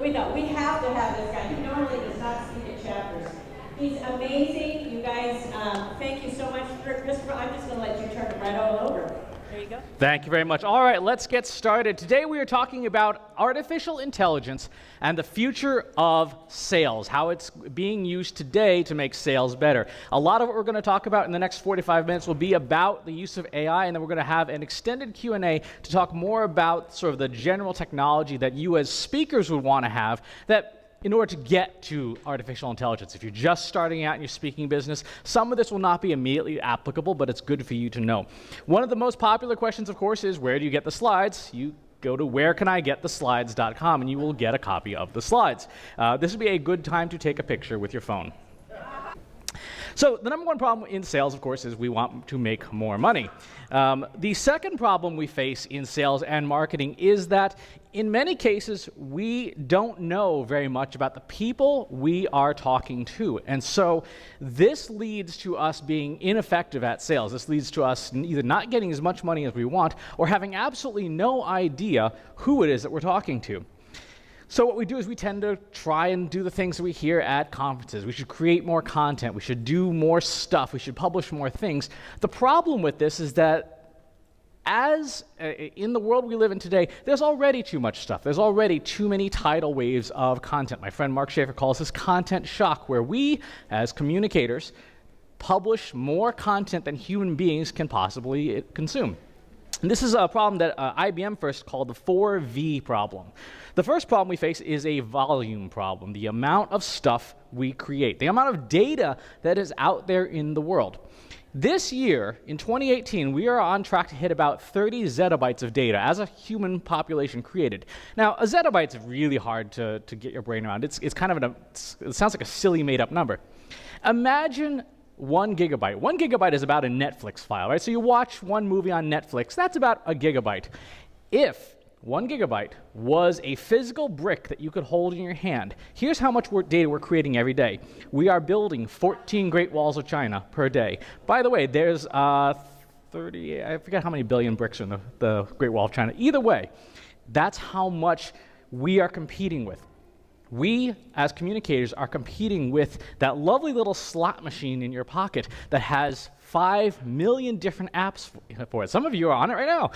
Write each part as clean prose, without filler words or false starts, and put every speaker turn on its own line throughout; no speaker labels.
We thought we have to have this guy. He normally does not speak at chapters. He's amazing. You guys, thank you so much, Christopher. I'm just going to let you turn it right all over. There you go.
Thank you very much. All right, let's get started. Today we are talking about artificial intelligence and the future of sales, how it's being used today to make sales better. A lot of what we're going to talk about in the next 45 minutes will be about the use of AI, and then we're going to have an extended Q&A to talk more about sort of the general technology that you as speakers would want to have that in order to get to artificial intelligence. If you're just starting out in your speaking business, some of this will not be immediately applicable, but it's good for you to know. One of the most popular questions, of course, is where do you get the slides? You go to wherecanigettheslides.com and you will get a copy of the slides. This would be a good time to take a picture with your phone. So the number one problem in sales, of course, is we want to make more money. The second problem we face in sales and marketing is that in many cases, we don't know very much about the people we are talking to. And so this leads to us being ineffective at sales. This leads to us either not getting as much money as we want or having absolutely no idea who it is that we're talking to. So what we do is we tend to try and do the things that we hear at conferences. We should create more content. We should do more stuff. We should publish more things. The problem with this is that as in the world we live in today, there's already too much stuff. There's already too many tidal waves of content. My friend Mark Schaefer calls this content shock, where we, as communicators, publish more content than human beings can possibly consume. And this is a problem that IBM first called the 4V problem. The first problem we face is a volume problem, the amount of stuff we create, the amount of data that is out there in the world. This year, in 2018, we are on track to hit about 30 zettabytes of data as a human population created. Now, a zettabyte's really hard to get your brain around. It's kind of it sounds like a silly made-up number. Imagine 1 gigabyte. 1 gigabyte is about a Netflix file, right? So you watch one movie on Netflix, that's about a gigabyte. If 1 gigabyte was a physical brick that you could hold in your hand, here's how much data we're creating every day. We are building 14 Great Walls of China per day. By the way, there's 30, I forget how many billion bricks are in the Great Wall of China. Either way, that's how much we are competing with. We, as communicators, are competing with that lovely little slot machine in your pocket that has 5 million different apps for it. Some of you are on it right now.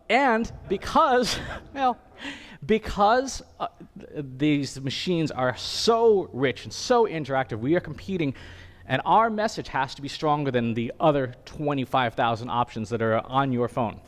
And because, well, because these machines are so rich and so interactive, we are competing, and our message has to be stronger than the other 25,000 options that are on your phone.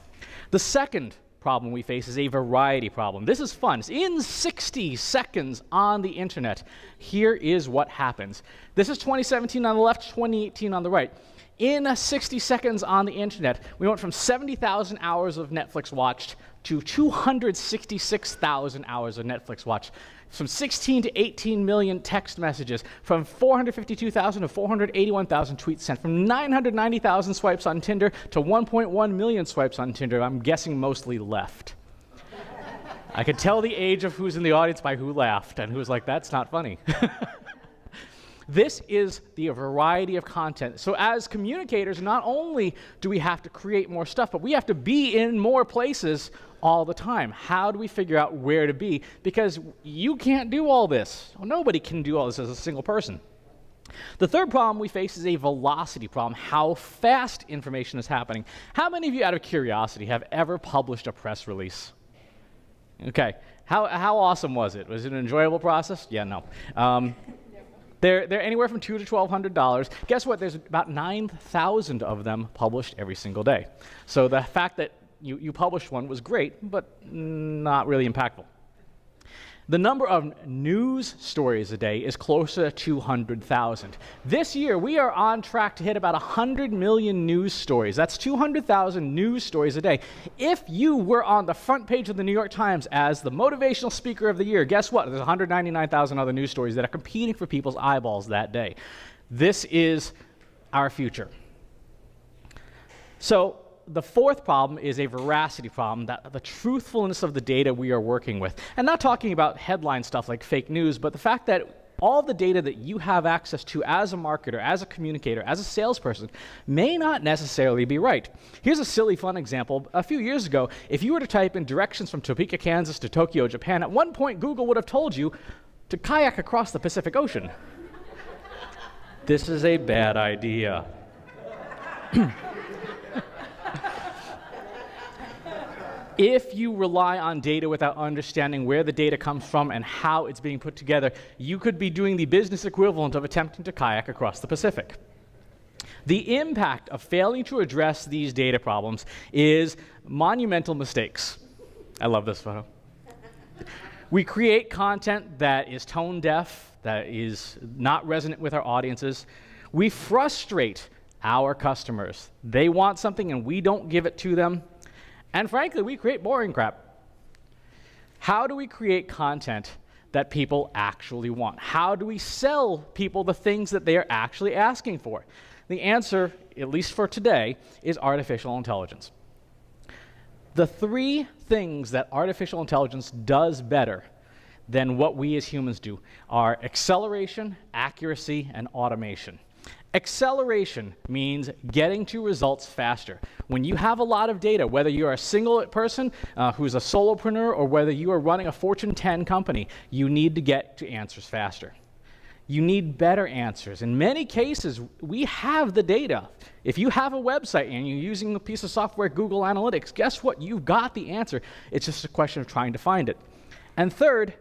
The second problem we face is a variety problem. This is fun. It's in 60 seconds on the internet. Here is what happens. This is 2017 on the left, 2018 on the right. In 60 seconds on the internet, we went from 70,000 hours of Netflix watched to 266,000 hours of Netflix watched. From 16 to 18 million text messages, from 452,000 to 481,000 tweets sent, from 990,000 swipes on Tinder to 1.1 million swipes on Tinder. I'm guessing mostly left. I could tell the age of who's in the audience by who laughed and who was like, that's not funny. This is the variety of content. So as communicators, not only do we have to create more stuff, but we have to be in more places all the time. How do we figure out where to be? Because you can't do all this. Well, nobody can do all this as a single person. The third problem we face is a velocity problem, how fast information is happening. How many of you, out of curiosity, have ever published a press release? Okay. How awesome was it? Was it an enjoyable process? Yeah, no. They're anywhere from $200 to $1,200. Guess what? There's about 9,000 of them published every single day. So the fact that you published one was great, but not really impactful. The number of news stories a day is closer to 200,000. This year, we are on track to hit about 100 million news stories. That's 200,000 news stories a day. If you were on the front page of the New York Times as the motivational speaker of the year, guess what? There's 199,000 other news stories that are competing for people's eyeballs that day. This is our future. So the fourth problem is a veracity problem, that the truthfulness of the data we are working with. And not talking about headline stuff like fake news, but the fact that all the data that you have access to as a marketer, as a communicator, as a salesperson may not necessarily be right. Here's a silly fun example. A few years ago, if you were to type in directions from Topeka, Kansas to Tokyo, Japan, at one point Google would have told you to kayak across the Pacific Ocean. This is a bad idea. If you rely on data without understanding where the data comes from and how it's being put together, you could be doing the business equivalent of attempting to kayak across the Pacific. The impact of failing to address these data problems is monumental mistakes. I love this photo. We create content that is tone deaf, that is not resonant with our audiences. We frustrate our customers. They want something and we don't give it to them. And frankly, we create boring crap. How do we create content that people actually want? How do we sell people the things that they are actually asking for? The answer, at least for today, is artificial intelligence. The three things that artificial intelligence does better than what we as humans do are acceleration, accuracy, and automation. Acceleration means getting to results faster. When you have a lot of data, whether you're a single person who's a solopreneur or whether you are running a Fortune 10 company, you need to get to answers faster. You need better answers. In many cases, we have the data. If you have a website and you're using a piece of software, Google Analytics, guess what? You've got the answer. It's just a question of trying to find it. And third,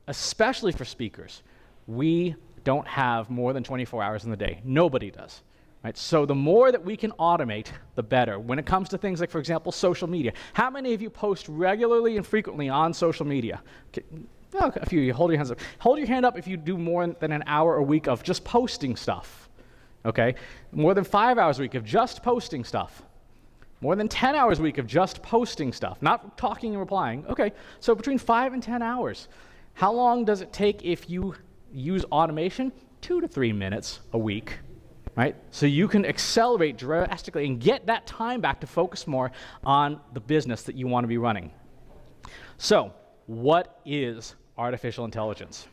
especially for speakers, we don't have more than 24 hours in the day. Nobody does. Right? So the more that we can automate, the better. When it comes to things like, for example, social media, how many of you post regularly and frequently on social media? Oh, a few of you, hold your hands up. Hold your hand up if you do more than an hour a week of just posting stuff. Okay? More than 5 hours a week of just posting stuff. More than 10 hours a week of just posting stuff, not talking and replying. Okay, so between 5 and 10 hours. How long does it take if you use automation? 2 to 3 minutes a week, right? So you can accelerate drastically and get that time back to focus more on the business that you want to be running. So, what is artificial intelligence?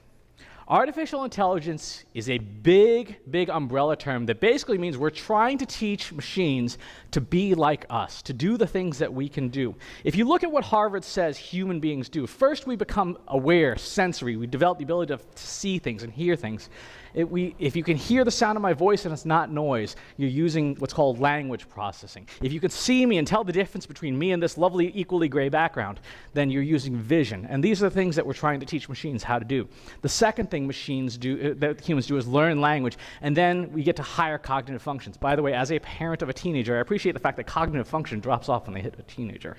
Artificial intelligence is a big, big umbrella term that basically means we're trying to teach machines to be like us, to do the things that we can do. If you look at what Harvard says human beings do, first we become aware, sensory. We develop the ability to see things and hear things. If you can hear the sound of my voice and it's not noise, you're using what's called language processing. If you can see me and tell the difference between me and this lovely equally gray background, then you're using vision. And these are the things that we're trying to teach machines how to do. The second thing machines do, that humans do, is learn language, and then we get to higher cognitive functions. By the way, as a parent of a teenager, I appreciate the fact that cognitive function drops off when they hit a teenager.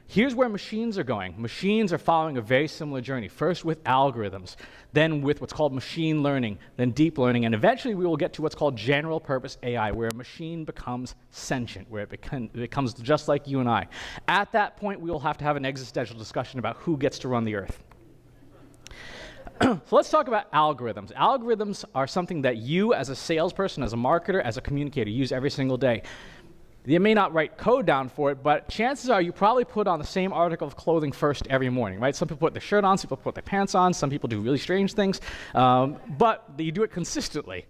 Here's where machines are going. Machines are following a very similar journey, first with algorithms, then with what's called machine learning, then deep learning, and eventually we will get to what's called general purpose AI, where a machine becomes sentient, where it becomes just like you and I. At that point, we will have to have an existential discussion about who gets to run the earth. So let's talk about algorithms. Algorithms are something that you as a salesperson, as a marketer, as a communicator use every single day. You may not write code down for it, but chances are you probably put on the same article of clothing first every morning, right? Some people put their shirt on, some people put their pants on, some people do really strange things, but you do it consistently.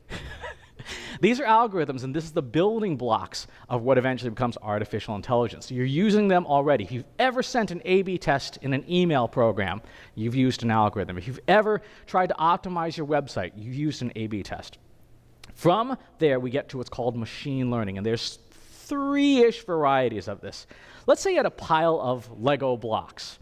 These are algorithms, and this is the building blocks of what eventually becomes artificial intelligence. You're using them already. If you've ever sent an A/B test in an email program, you've used an algorithm. If you've ever tried to optimize your website, you've used an A/B test. From there, we get to what's called machine learning, and there's three-ish varieties of this. Let's say you had a pile of Lego blocks,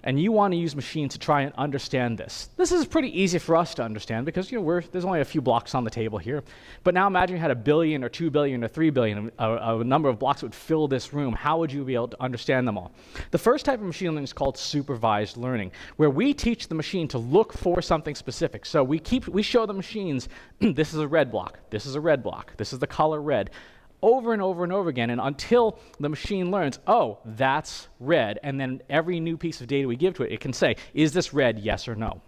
and you want to use machines to try and understand this. This is pretty easy for us to understand because there's only a few blocks on the table here. But now imagine you had 1 billion or 2 billion or 3 billion, a number of blocks that would fill this room. How would you be able to understand them all? The first type of machine learning is called supervised learning, where we teach the machine to look for something specific. So we show the machines, this is a red block, this is a red block, this is the color red, over and over and over again, and until the machine learns, oh, that's red, and then every new piece of data we give to it, it can say, is this red, yes or no?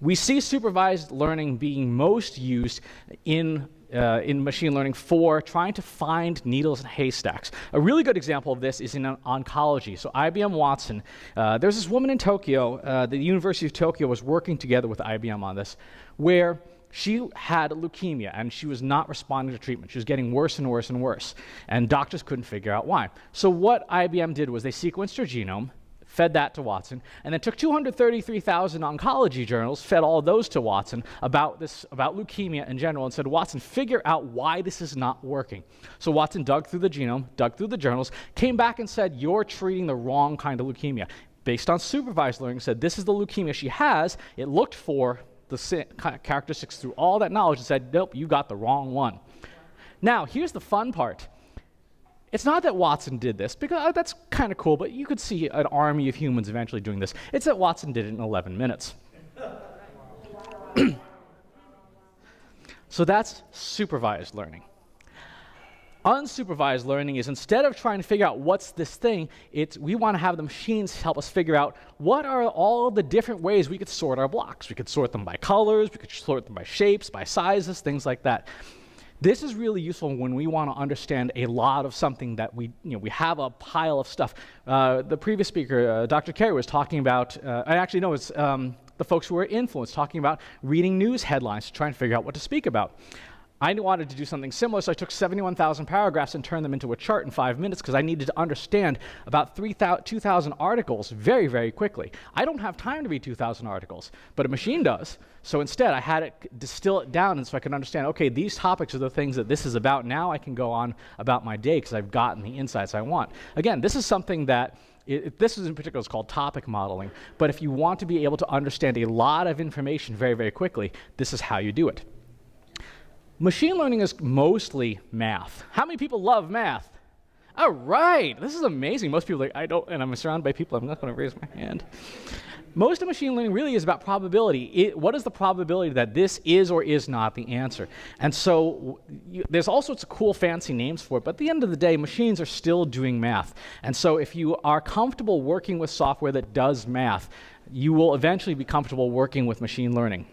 We see supervised learning being most used in in machine learning for trying to find needles in haystacks. A really good example of this is in oncology. So IBM Watson, there's this woman in Tokyo, the University of Tokyo was working together with IBM on this, where she had leukemia and she was not responding to treatment. She was getting worse and worse and worse, and doctors couldn't figure out why. So what IBM did was they sequenced her genome, fed that to Watson, and then took 233,000 oncology journals, fed all of those to Watson about leukemia in general, and said, Watson, figure out why this is not working. So Watson dug through the genome, dug through the journals, came back and said, you're treating the wrong kind of leukemia. Based on supervised learning, said, this is the leukemia she has. It looked for the characteristics through all that knowledge and said, nope, you got the wrong one. Now, here's the fun part. It's not that Watson did this, because that's kind of cool, but you could see an army of humans eventually doing this. It's that Watson did it in 11 minutes. So that's supervised learning. Unsupervised learning is, instead of trying to figure out what's this thing, we want to have the machines help us figure out what are all the different ways we could sort our blocks. We could sort them by colors, we could sort them by shapes, by sizes, things like that. This is really useful when we want to understand a lot of something that we have a pile of stuff. The previous speaker, Dr. Carey, was talking about, it's the folks who are influenced, talking about reading news headlines to try and figure out what to speak about. I wanted to do something similar, so I took 71,000 paragraphs and turned them into a chart in 5 minutes because I needed to understand about 2,000 articles very, very quickly. I don't have time to read 2,000 articles, but a machine does. So instead, I had it distill it down and so I could understand, okay, these topics are the things that this is about. Now I can go on about my day because I've gotten the insights I want. Again, this is something that this is in particular is called topic modeling, but if you want to be able to understand a lot of information very, very quickly, this is how you do it. Machine learning is mostly math. How many people love math? All right, this is amazing. Most people are like, I don't, and I'm surrounded by people, I'm not going to raise my hand. Most of machine learning really is about probability. What is the probability that this is or is not the answer? And so there's all sorts of cool, fancy names for it, but at the end of the day, machines are still doing math. And so if you are comfortable working with software that does math, you will eventually be comfortable working with machine learning.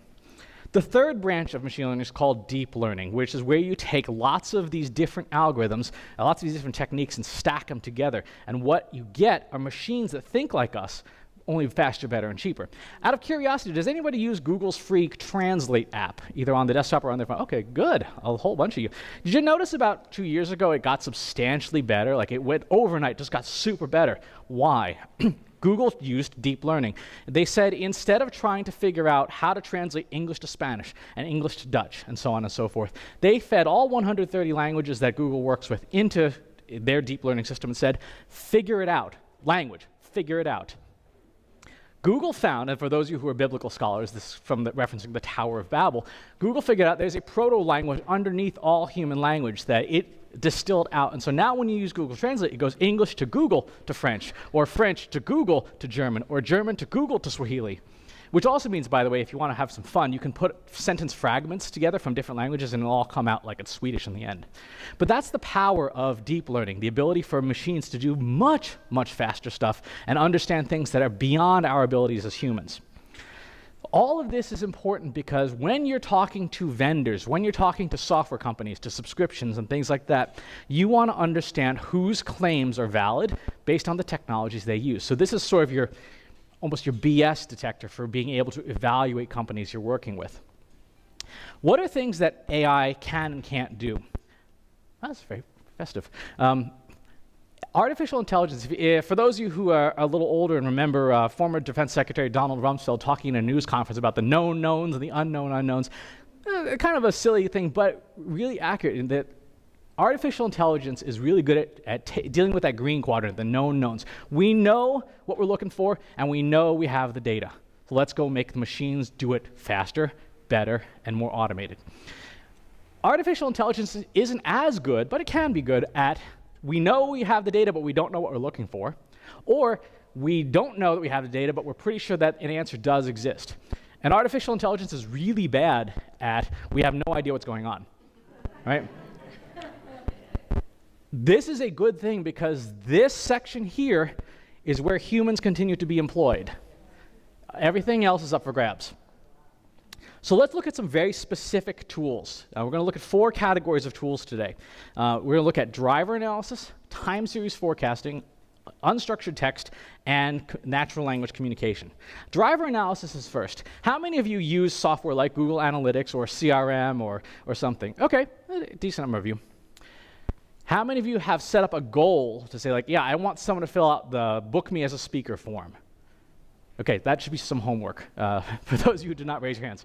The third branch of machine learning is called deep learning, which is where you take lots of these different algorithms, lots of these different techniques, and stack them together. And what you get are machines that think like us, only faster, better, and cheaper. Out of curiosity, does anybody use Google's free Translate app, either on the desktop or on their phone? Okay, good. A whole bunch of you. Did you notice about 2 years ago it got substantially better? Like it went overnight, just got super better. Why? Google used deep learning. They said instead of trying to figure out how to translate English to Spanish and English to Dutch and so on and so forth, they fed all 130 languages that Google works with into their deep learning system and said, figure it out. Language, figure it out. Google found, and for those of you who are biblical scholars, this is from referencing the Tower of Babel, Google figured out there's a proto-language underneath all human language that it distilled out. And so now when you use Google Translate, it goes English to Google to French, or French to Google to German, or German to Google to Swahili. Which also means, by the way, if you want to have some fun, you can put sentence fragments together from different languages and it'll all come out like it's Swedish in the end. But that's the power of deep learning, the ability for machines to do much, much faster stuff and understand things that are beyond our abilities as humans. All of this is important because when you're talking to vendors, when you're talking to software companies, to subscriptions and things like that, you want to understand whose claims are valid based on the technologies they use. So this is sort of almost your BS detector for being able to evaluate companies you're working with. What are things that AI can and can't do? That's very festive. Artificial intelligence, for those of you who are a little older and remember former Defense Secretary Donald Rumsfeld talking in a news conference about the known knowns and the unknown unknowns, kind of a silly thing, but really accurate in that artificial intelligence is really good at dealing with that green quadrant, the known knowns. We know what we're looking for, and we know we have the data. So let's go make the machines do it faster, better, and more automated. Artificial intelligence isn't as good, but it can be good at we know we have the data, but we don't know what we're looking for. Or we don't know that we have the data, but we're pretty sure that an answer does exist. And artificial intelligence is really bad at we have no idea what's going on, right? This is a good thing because this section here is where humans continue to be employed. Everything else is up for grabs. So let's look at some very specific tools. We're going to look at 4 categories of tools today. We're going to look at driver analysis, time series forecasting, unstructured text, and natural language communication. Driver analysis is first. How many of you use software like Google Analytics or CRM or something? Okay, a decent number of you. How many of you have set up a goal to say, like, yeah, I want someone to fill out the book me as a speaker form? Okay, that should be some homework for those of you who did not raise your hands.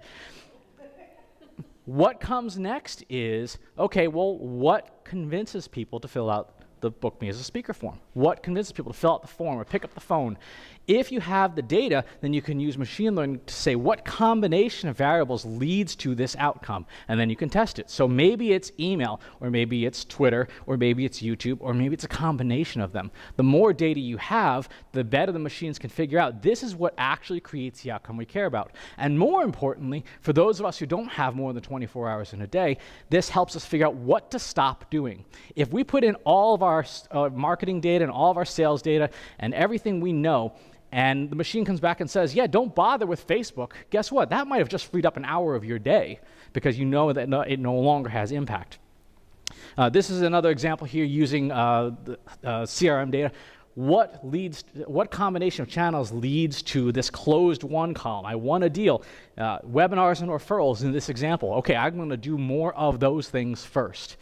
What comes next is, okay, well, what convinces people to fill out the book me as a speaker form? What convinces people to fill out the form or pick up the phone? If you have the data, then you can use machine learning to say what combination of variables leads to this outcome, and then you can test it. So maybe it's email, or maybe it's Twitter, or maybe it's YouTube, or maybe it's a combination of them. The more data you have, the better the machines can figure out this is what actually creates the outcome we care about. And more importantly, for those of us who don't have more than 24 hours in a day, this helps us figure out what to stop doing. If we put in all of our marketing data and all of our sales data and everything we know, and the machine comes back and says, yeah, don't bother with Facebook, guess what? That might have just freed up an hour of your day because you know that it no longer has impact. This is another example here using CRM data. What combination of channels leads to this closed won column? I won a deal. Webinars and referrals in this example. Okay, I'm going to do more of those things first.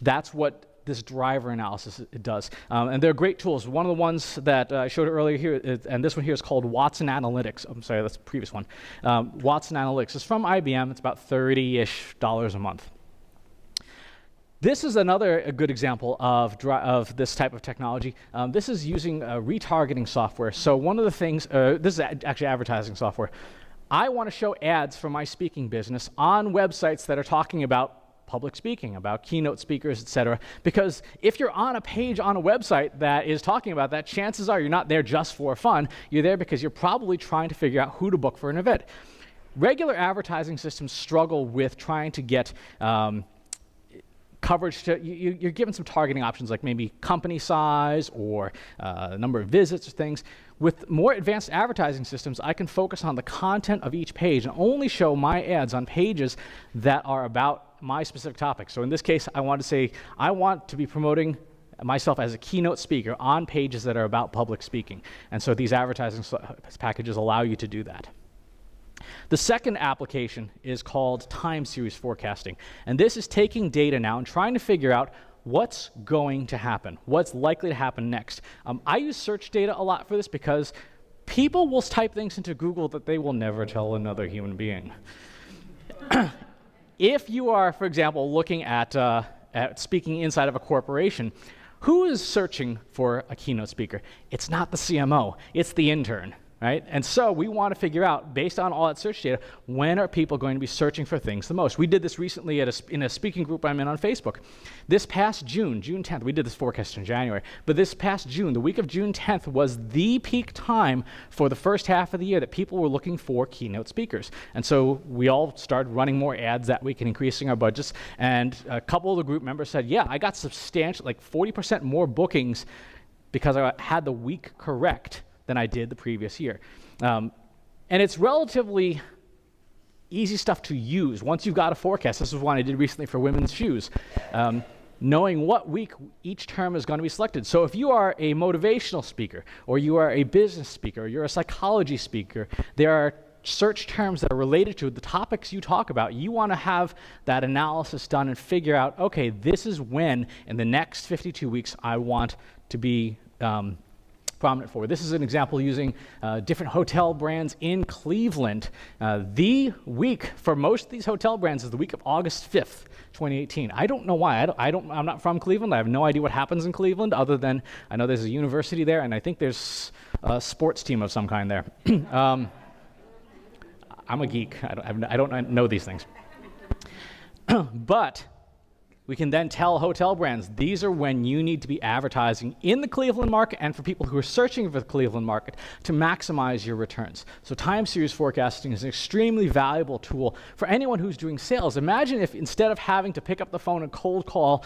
That's what this driver analysis does. And they're great tools. One of the ones that I showed earlier here, and this one here is called Watson Analytics. I'm sorry, that's the previous one. Watson Analytics is from IBM. It's about $30-ish a month. This is a good example of this type of technology. This is using retargeting software. So one of the things, this is actually advertising software. I want to show ads for my speaking business on websites that are talking about public speaking, about keynote speakers, etc. Because if you're on a page on a website that is talking about that, chances are you're not there just for fun. You're there because you're probably trying to figure out who to book for an event. Regular advertising systems struggle with trying to get coverage. You're given some targeting options like maybe company size or number of visits or things. With more advanced advertising systems, I can focus on the content of each page and only show my ads on pages that are about my specific topic. So in this case, I want to say, I want to be promoting myself as a keynote speaker on pages that are about public speaking. And so these advertising packages allow you to do that. The second application is called time series forecasting. And this is taking data now and trying to figure out what's going to happen, what's likely to happen next. I use search data a lot for this because people will type things into Google that they will never tell another human being. If you are, for example, looking at speaking inside of a corporation, who is searching for a keynote speaker? It's not the CMO, it's the intern. Right? And so we want to figure out, based on all that search data, when are people going to be searching for things the most? We did this recently in a speaking group I'm in on Facebook. This past June 10th, we did this forecast in January, but this past June, the week of June 10th, was the peak time for the first half of the year that people were looking for keynote speakers. And so we all started running more ads that week and increasing our budgets. And a couple of the group members said, yeah, I got substantial, like 40% more bookings because I had the week correct than I did the previous year. And it's relatively easy stuff to use once you've got a forecast. This is one I did recently for women's shoes. Knowing what week each term is going to be selected. So if you are a motivational speaker, or you are a business speaker, or you're a psychology speaker, there are search terms that are related to the topics you talk about. You want to have that analysis done and figure out, okay, this is when in the next 52 weeks I want to be prominent for. This is an example using different hotel brands in Cleveland. The week for most of these hotel brands is the week of August 5th, 2018. I don't know why. I'm not from Cleveland. I have no idea what happens in Cleveland other than I know there's a university there and I think there's a sports team of some kind there. I'm a geek. I don't know these things. But we can then tell hotel brands, these are when you need to be advertising in the Cleveland market and for people who are searching for the Cleveland market to maximize your returns. So time series forecasting is an extremely valuable tool for anyone who's doing sales. Imagine if instead of having to pick up the phone and cold call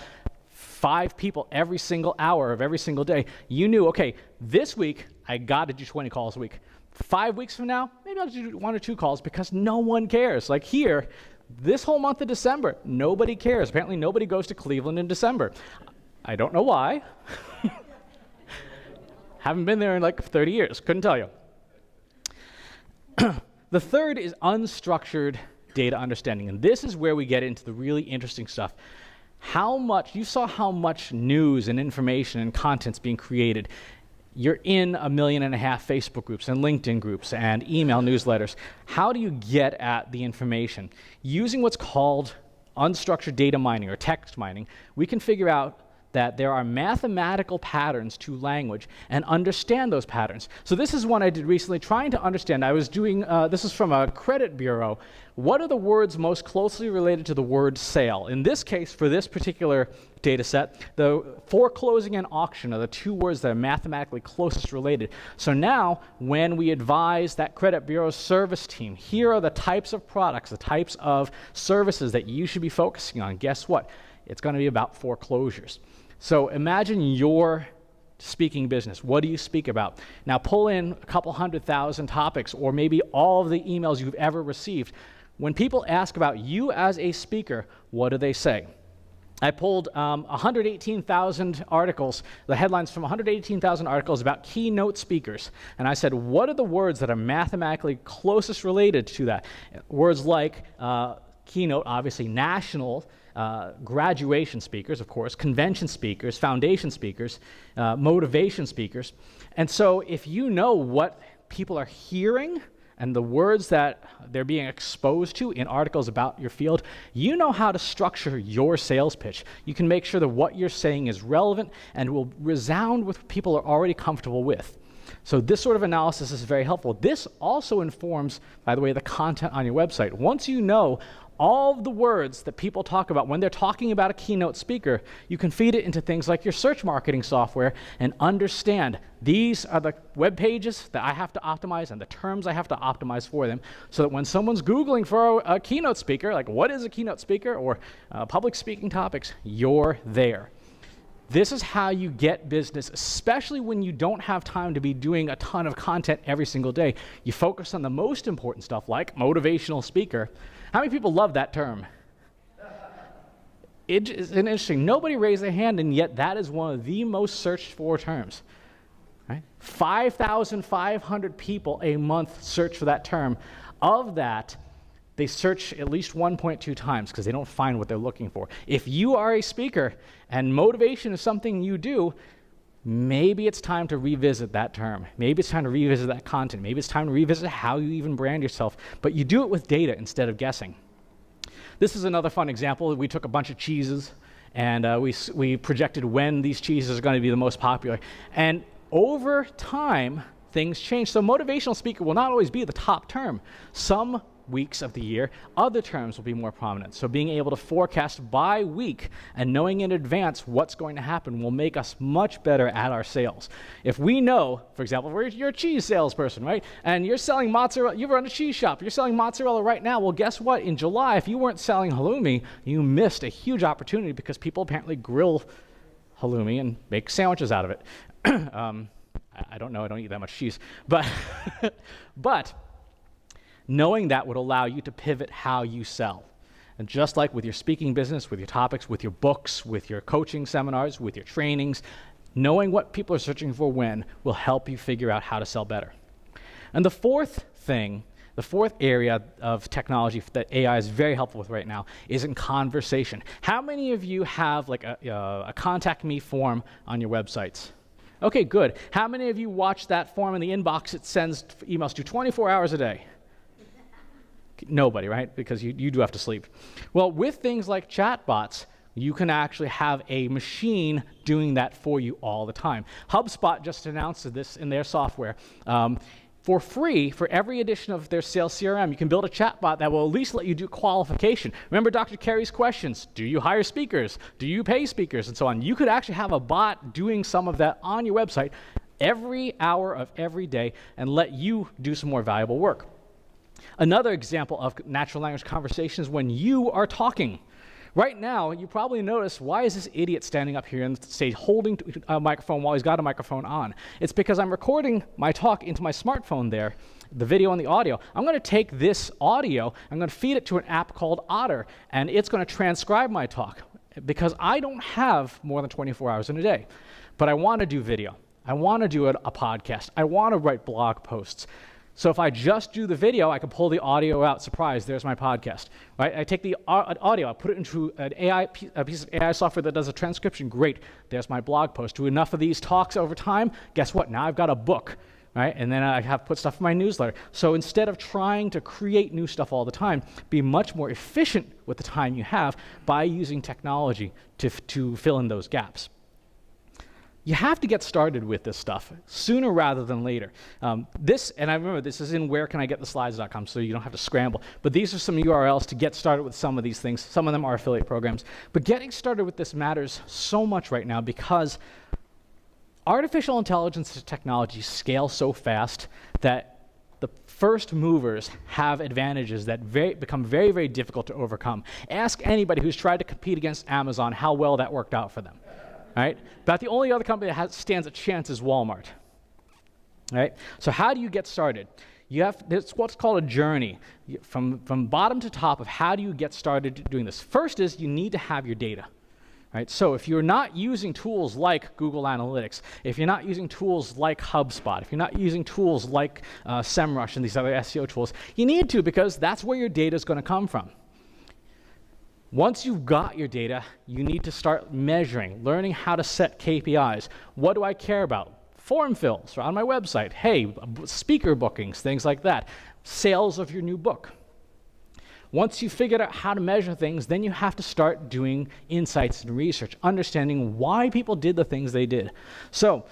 5 people every single hour of every single day, you knew, okay, this week I got to do 20 calls a week. 5 weeks from now, maybe I'll do 1 or 2 calls because no one cares. Like here, this whole month of December, nobody cares. Apparently nobody goes to Cleveland in December. I don't know why. Haven't been there in like 30 years, couldn't tell you. The third is unstructured data understanding, and this is where we get into the really interesting stuff. You saw how much news and information and content's being created. You're in 1.5 million Facebook groups and LinkedIn groups and email newsletters. How do you get at the information? Using what's called unstructured data mining or text mining, we can figure out that there are mathematical patterns to language and understand those patterns. So this is one I did recently, trying to understand. I was doing, this is from a credit bureau. What are the words most closely related to the word sale? In this case, for this particular data set, the foreclosing and auction are the 2 words that are mathematically closest related. So now, when we advise that credit bureau's service team, here are the types of products, the types of services that you should be focusing on. Guess what? It's going to be about foreclosures. So imagine your speaking business. What do you speak about? Now pull in a couple 100,000 topics, or maybe all of the emails you've ever received. When people ask about you as a speaker, what do they say? I pulled 118,000 articles, the headlines from 118,000 articles about keynote speakers. And I said, what are the words that are mathematically closest related to that? Words like keynote, obviously national, graduation speakers, of course, convention speakers, foundation speakers, motivation speakers. And so if you know what people are hearing and the words that they're being exposed to in articles about your field, you know how to structure your sales pitch. You can make sure that what you're saying is relevant and will resound with what people are already comfortable with. So this sort of analysis is very helpful. This also informs, by the way, the content on your website. Once you know all of the words that people talk about when they're talking about a keynote speaker, you can feed it into things like your search marketing software and understand these are the web pages that I have to optimize and the terms I have to optimize for them, so that when someone's Googling for a keynote speaker, like what is a keynote speaker or public speaking topics, you're there. This is how you get business, especially when you don't have time to be doing a ton of content every single day. You focus on the most important stuff like motivational speaker. How many people love that term? It is interesting. Nobody raised their hand, and yet that is one of the most searched for terms. Right? 5,500 people a month search for that term. Of that, they search at least 1.2 times because they don't find what they're looking for. If you are a speaker and motivation is something you do, maybe it's time to revisit that term. Maybe it's time to revisit that content. Maybe it's time to revisit how you even brand yourself. But you do it with data instead of guessing. This is another fun example. We took a bunch of cheeses and we projected when these cheeses are going to be the most popular. And over time, things change. So motivational speaker will not always be the top term. Some weeks of the year, other terms will be more prominent. So being able to forecast by week and knowing in advance what's going to happen will make us much better at our sales. If we know, for example, you're a cheese salesperson, right? And you're selling mozzarella, you run a cheese shop, you're selling mozzarella right now. Well, guess what? In July, if you weren't selling halloumi, you missed a huge opportunity because people apparently grill halloumi and make sandwiches out of it. I don't know, I don't eat that much cheese. But knowing that would allow you to pivot how you sell. And just like with your speaking business, with your topics, with your books, with your coaching seminars, with your trainings, knowing what people are searching for when will help you figure out how to sell better. And the fourth area of technology that AI is very helpful with right now is in conversation. How many of you have like a contact me form on your websites? Okay, good. How many of you watch that form in the inbox it sends emails to 24 hours a day? Nobody, right? Because you do have to sleep. Well, with things like chatbots, you can actually have a machine doing that for you all the time. HubSpot just announced this in their software. For free, for every edition of their sales CRM, you can build a chatbot that will at least let you do qualification. Remember Dr. Carey's questions? Do you hire speakers? Do you pay speakers? And so on. You could actually have a bot doing some of that on your website every hour of every day and let you do some more valuable work. Another example of natural language conversation is when you are talking. Right now, you probably notice, why is this idiot standing up here and say holding a microphone while he's got a microphone on? It's because I'm recording my talk into my smartphone there, the video and the audio. I'm going to take this audio, I'm going to feed it to an app called Otter, and it's going to transcribe my talk, because I don't have more than 24 hours in a day. But I want to do video. I want to do a podcast. I want to write blog posts. So if I just do the video, I can pull the audio out. Surprise, there's my podcast. Right? I take the audio, I put it into a piece of AI software that does a transcription. Great, there's my blog post. Do enough of these talks over time, guess what? Now I've got a book. Right? And then I have put stuff in my newsletter. So instead of trying to create new stuff all the time, be much more efficient with the time you have by using technology to fill in those gaps. You have to get started with this stuff sooner rather than later. And I remember this is in wherecanIgettheslides.com, so you don't have to scramble. But these are some URLs to get started with some of these things. Some of them are affiliate programs. But getting started with this matters so much right now because artificial intelligence technology scales so fast that the first movers have advantages that become very, very difficult to overcome. Ask anybody who's tried to compete against Amazon how well that worked out for them. Right? But the only other company that stands a chance is Walmart. Right? So how do you get started? It's what's called a journey from bottom to top of how do you get started doing this. First is you need to have your data. Right? So if you're not using tools like Google Analytics, if you're not using tools like HubSpot, if you're not using tools like SEMrush and these other SEO tools, you need to, because that's where your data is going to come from. Once you've got your data, you need to start measuring, learning how to set KPIs. What do I care about? Form fills on my website. Hey, speaker bookings, things like that. Sales of your new book. Once you've figured out how to measure things, then you have to start doing insights and research, understanding why people did the things they did. So,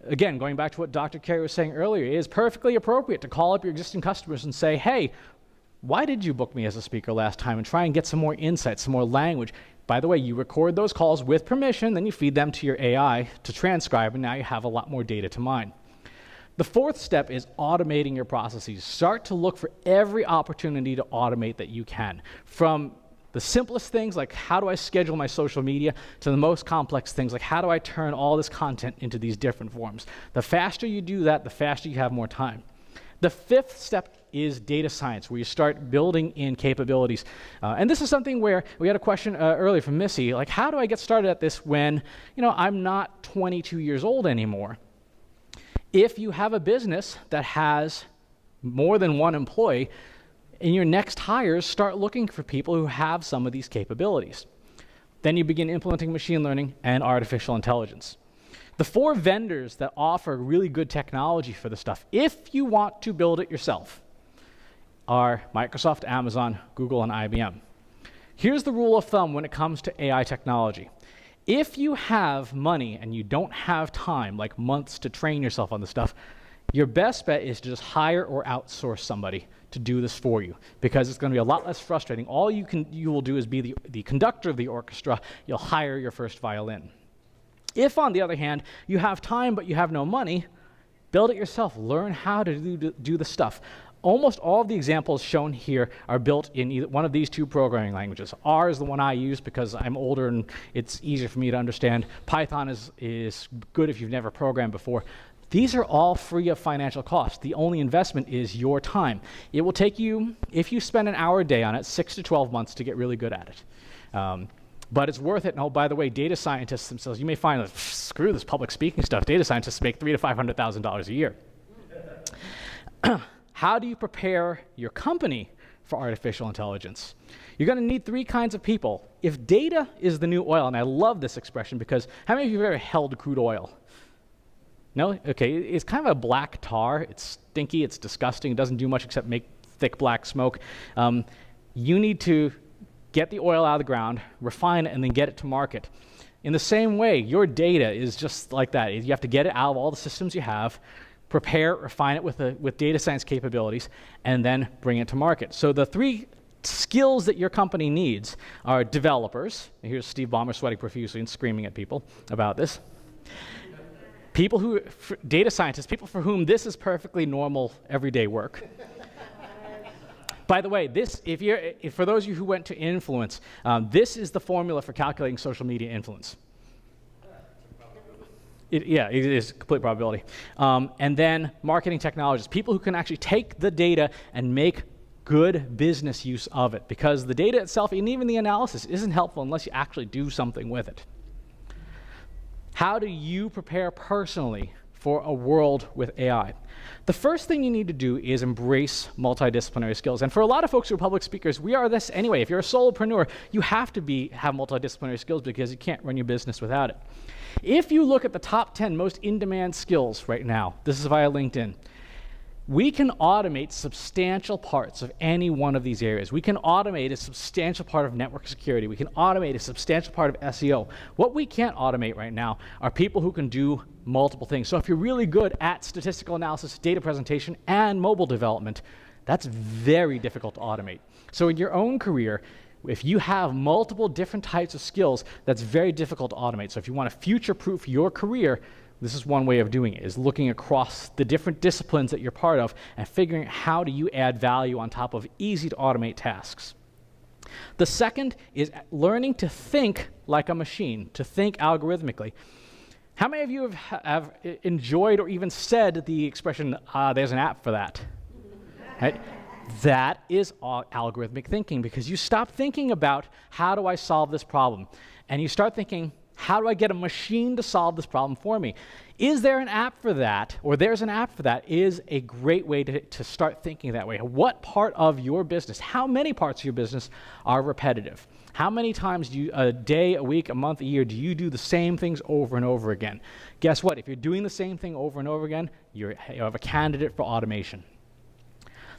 again, going back to what Dr. Carey was saying earlier, it is perfectly appropriate to call up your existing customers and say, hey, why did you book me as a speaker last time? And try and get some more insights, some more language. By the way, you record those calls with permission, then you feed them to your AI to transcribe, and now you have a lot more data to mine. The fourth step is automating your processes. Start to look for every opportunity to automate that you can. From the simplest things like how do I schedule my social media to the most complex things like how do I turn all this content into these different forms. The faster you do that, the faster you have more time. The fifth step is data science, where you start building in capabilities. And this is something where we had a question earlier from Missy, like how do I get started at this when I'm not 22 years old anymore? If you have a business that has more than one employee, in your next hires, start looking for people who have some of these capabilities. Then you begin implementing machine learning and artificial intelligence. The 4 vendors that offer really good technology for this stuff, if you want to build it yourself, are Microsoft, Amazon, Google, and IBM. Here's the rule of thumb when it comes to AI technology. If you have money and you don't have time, like months to train yourself on this stuff, your best bet is to just hire or outsource somebody to do this for you, because it's going to be a lot less frustrating. All you will do is be the conductor of the orchestra. You'll hire your first violin. If, on the other hand, you have time but you have no money, build it yourself. Learn how to do the stuff. Almost all of the examples shown here are built in either one of these 2 programming languages. R is the one I use because I'm older and it's easier for me to understand. Python is good if you've never programmed before. These are all free of financial cost. The only investment is your time. It will take you, if you spend an hour a day on it, 6 to 12 months to get really good at it. But it's worth it. And oh, by the way, data scientists themselves, you may find that, screw this public speaking stuff. Data scientists make $300,000 to $500,000 a year. How do you prepare your company for artificial intelligence? You're going to need 3 kinds of people. If data is the new oil, and I love this expression because how many of you have ever held crude oil? No? Okay, it's kind of a black tar. It's stinky, it's disgusting. It doesn't do much except make thick black smoke. You need to get the oil out of the ground, refine it, and then get it to market. In the same way, your data is just like that. You have to get it out of all the systems you have, prepare, refine it with data science capabilities, and then bring it to market. So the 3 skills that your company needs are developers. Here's Steve Ballmer sweating profusely and screaming at people about this. Data scientists, people for whom this is perfectly normal, everyday work. By the way, for those of you who went to Influence, this is the formula for calculating social media influence. It is complete probability. And then marketing technologists, people who can actually take the data and make good business use of it, because the data itself and even the analysis isn't helpful unless you actually do something with it. How do you prepare personally for a world with AI? The first thing you need to do is embrace multidisciplinary skills. And for a lot of folks who are public speakers, we are this anyway. If you're a solopreneur, you have to have multidisciplinary skills because you can't run your business without it. If you look at the top 10 most in-demand skills right now, this is via LinkedIn, we can automate substantial parts of any one of these areas. We can automate a substantial part of network security. We can automate a substantial part of SEO. What we can't automate right now are people who can do multiple things. So if you're really good at statistical analysis, data presentation, and mobile development, that's very difficult to automate. So in your own career, if you have multiple different types of skills, that's very difficult to automate. So if you want to future-proof your career, this is one way of doing it, is looking across the different disciplines that you're part of and figuring out how do you add value on top of easy to automate tasks. The second is learning to think like a machine, to think algorithmically. How many of you have enjoyed or even said the expression, there's an app for that? Right? That is algorithmic thinking, because you stop thinking about how do I solve this problem, and you start thinking, how do I get a machine to solve this problem for me? Is there an app for that, or there's an app for that, is a great way to start thinking that way. What part of your business, how many parts of your business are repetitive? How many times a day, a week, a month, a year, do you do the same things over and over again? Guess what? If you're doing the same thing over and over again, you have a candidate for automation.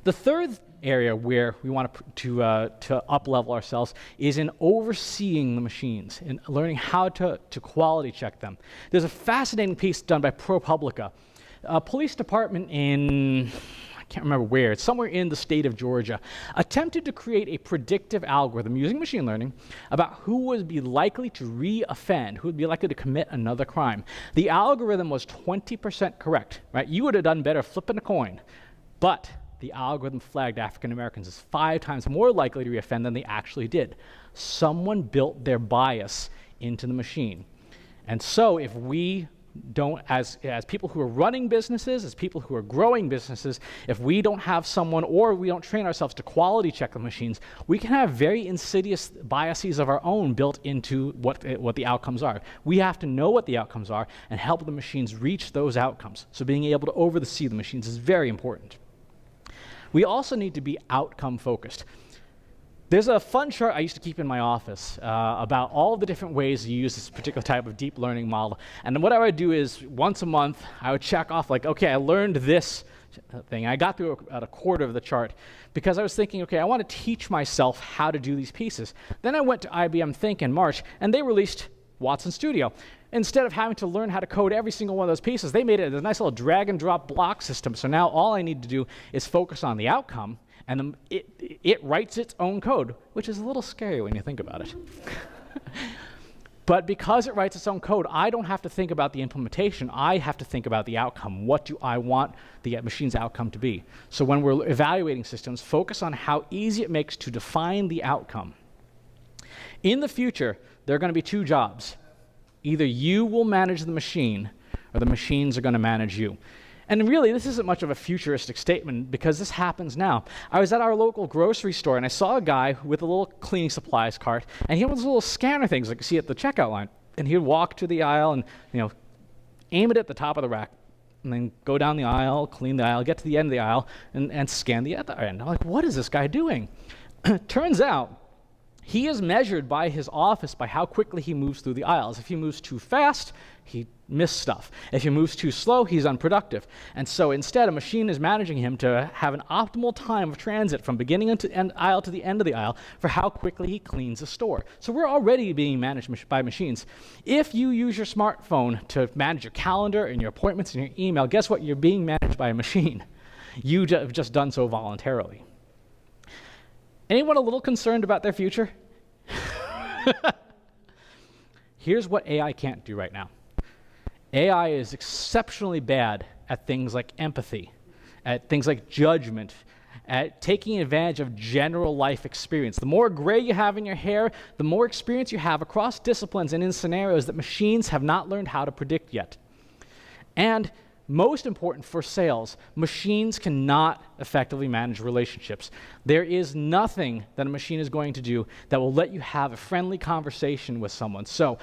The third area where we want to up-level ourselves is in overseeing the machines and learning how to quality check them. There's a fascinating piece done by ProPublica. A police department in, I can't remember where, it's somewhere in the state of Georgia, attempted to create a predictive algorithm using machine learning about who would be likely to re-offend, who would be likely to commit another crime. The algorithm was 20% correct, right? You would have done better flipping a coin, but the algorithm flagged African Americans as 5 times more likely to reoffend than they actually did. Someone built their bias into the machine. And so if we don't, as people who are running businesses, as people who are growing businesses, if we don't have someone, or we don't train ourselves to quality check the machines, we can have very insidious biases of our own built into what the outcomes are. We have to know what the outcomes are and help the machines reach those outcomes. So being able to oversee the machines is very important. We also need to be outcome focused. There's a fun chart I used to keep in my office about all the different ways you use this particular type of deep learning model. And what I would do is once a month, I would check off like, okay, I learned this thing. I got through about a quarter of the chart because I was thinking, okay, I want to teach myself how to do these pieces. Then I went to IBM Think in March, and they released Watson Studio. Instead of having to learn how to code every single one of those pieces, they made it a nice little drag and drop block system. So now all I need to do is focus on the outcome, and it writes its own code, which is a little scary when you think about it. But because it writes its own code, I don't have to think about the implementation. I have to think about the outcome. What do I want the machine's outcome to be? So when we're evaluating systems, focus on how easy it makes to define the outcome. In the future, there are going to be 2 jobs. Either you will manage the machine, or the machines are going to manage you. And really, this isn't much of a futuristic statement, because this happens now. I was at our local grocery store, and I saw a guy with a little cleaning supplies cart, and he had those little scanner things like you see at the checkout line. And he would walk to the aisle and aim it at the top of the rack, and then go down the aisle, clean the aisle, get to the end of the aisle, and scan the other end. I'm like, what is this guy doing? Turns out, he is measured by his office by how quickly he moves through the aisles. If he moves too fast, he missed stuff. If he moves too slow, he's unproductive. And so instead, a machine is managing him to have an optimal time of transit from beginning to end aisle to the end of the aisle for how quickly he cleans a store. So we're already being managed by machines. If you use your smartphone to manage your calendar and your appointments and your email, guess what? You're being managed by a machine. You have just done so voluntarily. Anyone a little concerned about their future? Here's what AI can't do right now. AI is exceptionally bad at things like empathy, at things like judgment, at taking advantage of general life experience. The more gray you have in your hair, the more experience you have across disciplines and in scenarios that machines have not learned how to predict yet. And most important for sales, machines cannot effectively manage relationships. There is nothing that a machine is going to do that will let you have a friendly conversation with someone. So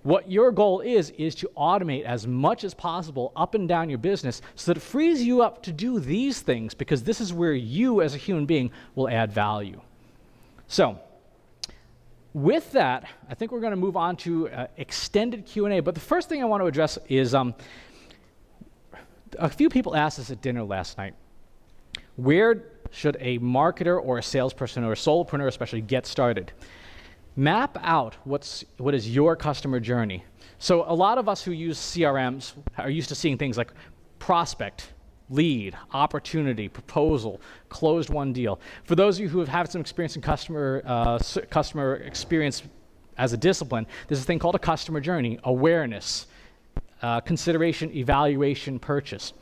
what your goal is to automate as much as possible up and down your business so that it frees you up to do these things, because this is where you as a human being will add value. So with that, I think we're going to move on to extended Q&A. But the first thing I want to address is a few people asked us at dinner last night, where should a marketer or a salesperson or a solopreneur especially get started? Map out what is your customer journey. So a lot of us who use CRMs are used to seeing things like prospect, lead, opportunity, proposal, closed won deal. For those of you who have had some experience in customer experience as a discipline, there's a thing called a customer journey: awareness, consideration, evaluation, purchase.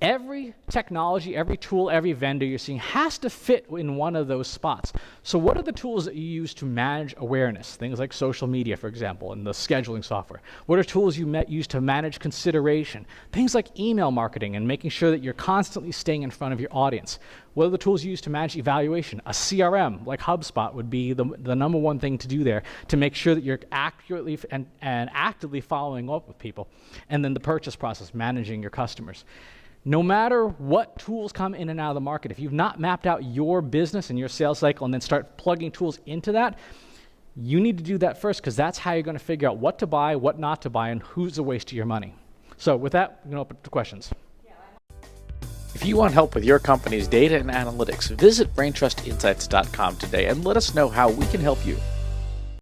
Every technology, every tool, every vendor you're seeing has to fit in one of those spots. So what are the tools that you use to manage awareness? Things like social media, for example, and the scheduling software. What are tools you use to manage consideration? Things like email marketing and making sure that you're constantly staying in front of your audience. What are the tools you use to manage evaluation? A CRM like HubSpot would be the number one thing to do there to make sure that you're accurately and actively following up with people. And then the purchase process, managing your customers. No matter what tools come in and out of the market, if you've not mapped out your business and your sales cycle and then start plugging tools into that, you need to do that first, because that's how you're going to figure out what to buy, what not to buy, and who's a waste of your money. So with that, we're going to open up to questions.
If you want help with your company's data and analytics, visit BrainTrustInsights.com today and let us know how we can help you.